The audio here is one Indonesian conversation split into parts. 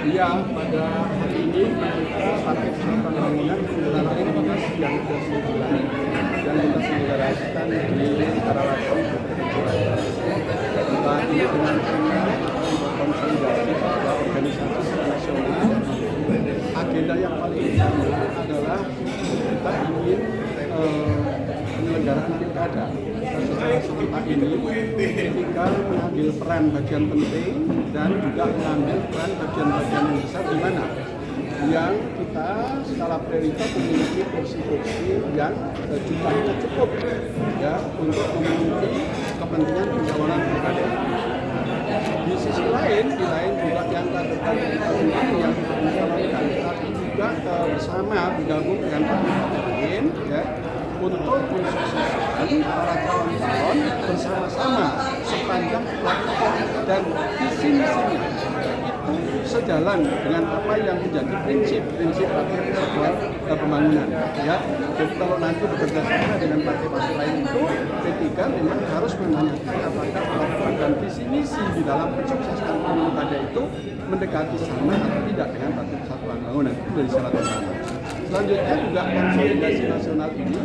Iya, pada hari ini kita Partai Persatuan Bangunan menggelar komunitas yang ke-9 yang kita selenggarakan di Karawaci. Saat ini dengan tema konsolidasi pada organisasi nasional, agenda yang paling utama adalah kita ingin penyelenggaraan pilkada secara serentak ini tinggal mengambil peran bagian penting dan juga mengambil peran bagian-bagian yang besar di mana yang kita skala prioritas memiliki kursi-kursi yang jumlahnya cukup ya untuk memenuhi kepentingan pencalonan pilkada. Di sisi lain, juga yang kader-kader yang mencalonkan tapi juga bersama bergabung dengan partai lain ya untuk mensukseskan para calon-calon bersama-sama sepanjang platform dan visi misinya itu sejalan dengan apa yang menjadi prinsip Partai Persatuan Pembangunan ya. Jadi kalau nanti bekerja sama dengan partai-partai lain itu P3 memang harus menanyakan apakah platform dan visi misi di dalam mensukseskan pilkada itu mendekati sama atau tidak dengan Partai Persatuan Pembangunan. Itu dari syarat utama. Selanjutnya juga konsolidasi nasional ini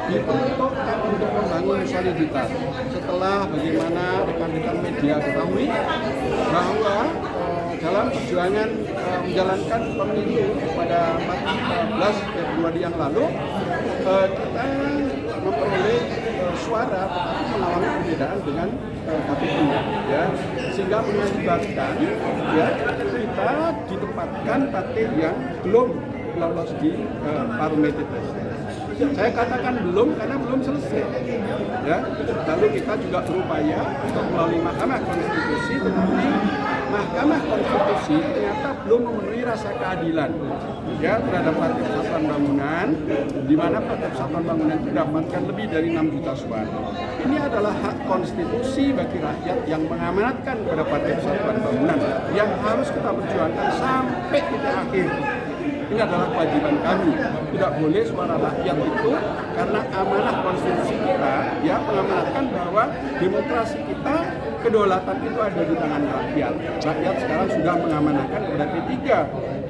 diperuntukkan untuk membangun soliditas. Setelah bagaimana rekan-rekan media ketahui bahwa dalam perjuangan menjalankan pemilu pada 14 Februari yang lalu kita memperoleh suara tetapi mengalami perbedaan dengan KPU ya, sehingga mengakibatkan ya kita ditempatkan partai yang belum lolos di parliamentary threshold. Saya katakan belum karena belum selesai. Ya, lalu kita juga berupaya untuk melalui Mahkamah Konstitusi, tetapi Mahkamah Konstitusi ternyata belum memenuhi rasa keadilan ya terhadap Partai Persatuan Bangunan, di mana Partai Persatuan Bangunan itu mendapatkan lebih dari 6 juta suara. Ini adalah hak konstitusi bagi rakyat yang mengamanatkan kepada Partai Persatuan Bangunan yang harus kita perjuangkan sampai titik akhir. Ini adalah kewajiban kami. Tidak boleh suara rakyat itu karena amanah konstitusi kita ya mengamanatkan bahwa demokrasi kita, kedaulatan itu ada di tangan rakyat. Rakyat sekarang sudah mengamanahkan kepada P3.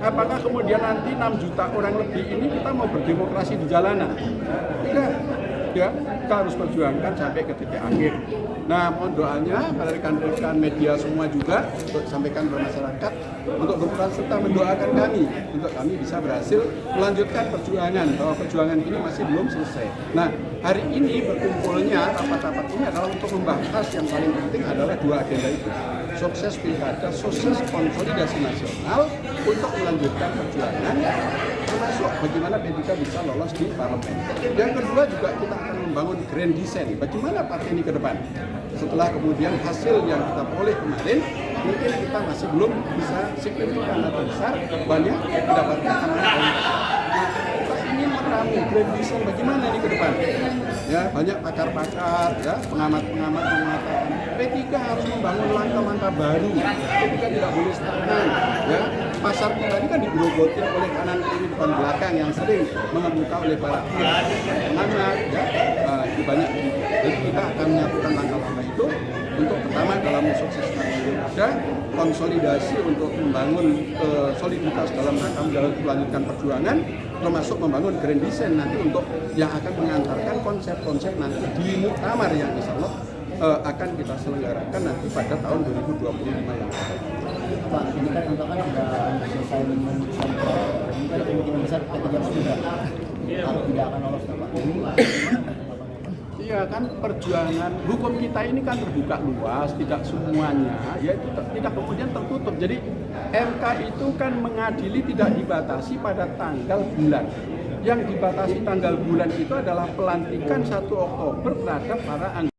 Apakah kemudian nanti 6 juta orang lebih ini kita mau berdemokrasi di jalanan? Tidak. Ya, kita harus perjuangkan sampai ke titik akhir. Nah, mohon doanya pada rekan-rekan media semua juga untuk sampaikan kepada masyarakat untuk berperan serta mendoakan kami untuk kami bisa berhasil melanjutkan perjuangan, bahwa perjuangan ini masih belum selesai. Nah, hari ini berkumpulnya rapat-rapat ini adalah untuk membahas yang paling penting adalah dua agenda itu. Sukses pilkada, sukses konsolidasi nasional untuk melanjutkan perjuangan, termasuk bagaimana P3 bisa lolos di parlemen. Yang kedua juga kita akan membangun grand design, bagaimana partai ini ke depan. Setelah kemudian hasil yang kita peroleh kemarin, mungkin kita masih belum bisa signifikan atau besar banyak mendapatkan amanah politik. Nah, kita ingin meramu grand design bagaimana ini ke depan. Ya, banyak pakar-pakar, ya, pengamat-pengamat yang mengatakan P3 harus membangun langkah-langkah baru. P3 tidak boleh stagnan. Ya, pasar kita ini kan digerogotin oleh kanan kiri depan belakang yang sering mengemuka oleh para pengamat. Ya, itu banyak. Jadi kita akan menyatukan langkah-langkah itu untuk pertama dalam mensukseskan pilkada, konsolidasi untuk membangun soliditas dalam rangka melanjutkan perjuangan, termasuk membangun grand design nanti untuk yang akan mengantarkan konsep-konsep nanti di muktamar yang insya Allah akan kita selenggarakan nanti pada tahun 2025 yang akan. Pak, ini kan untuk kan sudah selesai memutuskan ini kan kemungkinan besar P3 sudah tidak akan lolos Pak. Iya kan, perjuangan hukum kita ini kan terbuka luas, tidak semuanya ya itu tidak kemudian tertutup. Jadi MK itu kan mengadili tidak dibatasi pada tanggal bulan. Yang dibatasi tanggal bulan itu adalah pelantikan 1 Oktober terhadap para anggota